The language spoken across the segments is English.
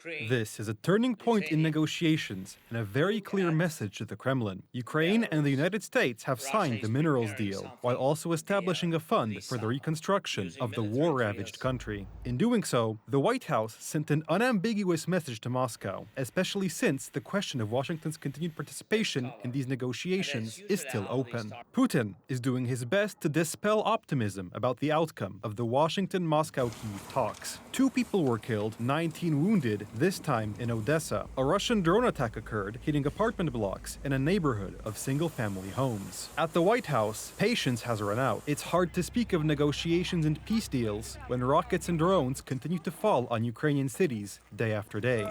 This is a turning point in negotiations and a very clear message to the Kremlin. Ukraine and the United States have signed the minerals deal, while also establishing a fund for the reconstruction of the war-ravaged country. In doing so, the White House sent an unambiguous message to Moscow, especially since the question of Washington's continued participation in these negotiations is still open. Putin is doing his best to dispel optimism about the outcome of the Washington-Moscow-Kyiv talks. 2 people were killed, 19 wounded, this time in Odessa. A Russian drone attack occurred, hitting apartment blocks in a neighborhood of single-family homes. At the White House, patience has run out. It's hard to speak of negotiations and peace deals when rockets and drones continue to fall on Ukrainian cities day after day.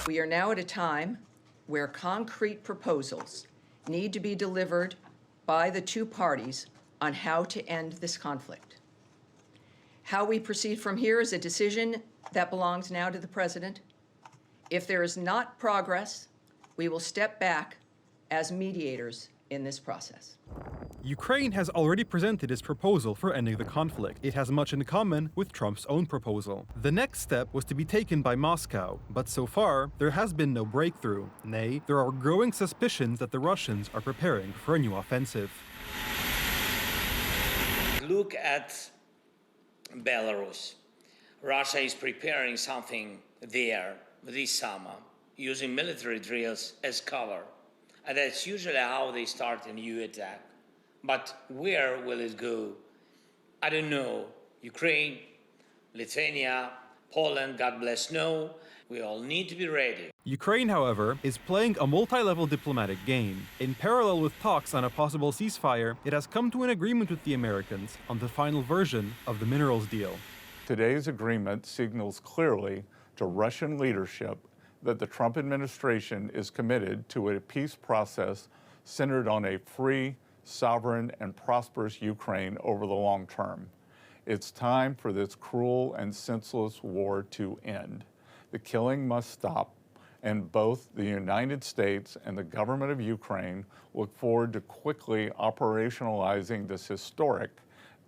We are now at a time where concrete proposals need to be delivered by the 2 parties on how to end this conflict. How we proceed from here is a decision that belongs now to the President. If there is not progress, we will step back as mediators in this process. Ukraine has already presented its proposal for ending the conflict. It has much in common with Trump's own proposal. The next step was to be taken by Moscow, but so far, there has been no breakthrough. Nay, there are growing suspicions that the Russians are preparing for a new offensive. Look at Belarus. Russia is preparing something there this summer, using military drills as cover. And that's usually how they start a new attack. But where will it go? I don't know. Ukraine, Lithuania, Poland, God bless, no. We all need to be ready. Ukraine, however, is playing a multi-level diplomatic game. In parallel with talks on a possible ceasefire, it has come to an agreement with the Americans on the final version of the minerals deal. Today's agreement signals clearly to Russian leadership that the Trump administration is committed to a peace process centered on a free, sovereign, and prosperous Ukraine over the long term. It's time for this cruel and senseless war to end. The killing must stop, and both the United States and the government of Ukraine look forward to quickly operationalizing this historic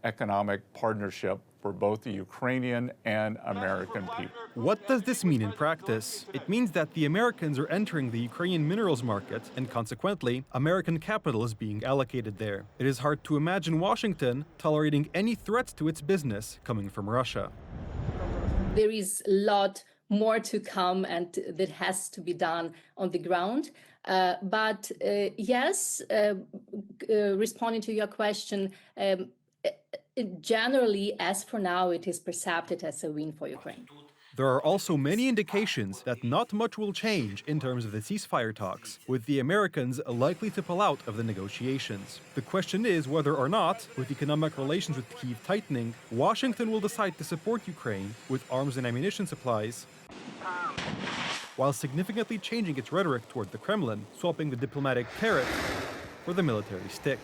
economic partnership for both the Ukrainian and American people. What does this mean in practice? It means that the Americans are entering the Ukrainian minerals market, and consequently, American capital is being allocated there. It is hard to imagine Washington tolerating any threats to its business coming from Russia. There is a lot more to come, and that has to be done on the ground. But yes, responding to your question, generally, as for now, it is perceived as a win for Ukraine. There are also many indications that not much will change in terms of the ceasefire talks, with the Americans likely to pull out of the negotiations. The question is whether or not, with economic relations with Kyiv tightening, Washington will decide to support Ukraine with arms and ammunition supplies, while significantly changing its rhetoric toward the Kremlin, swapping the diplomatic carrot for the military stick.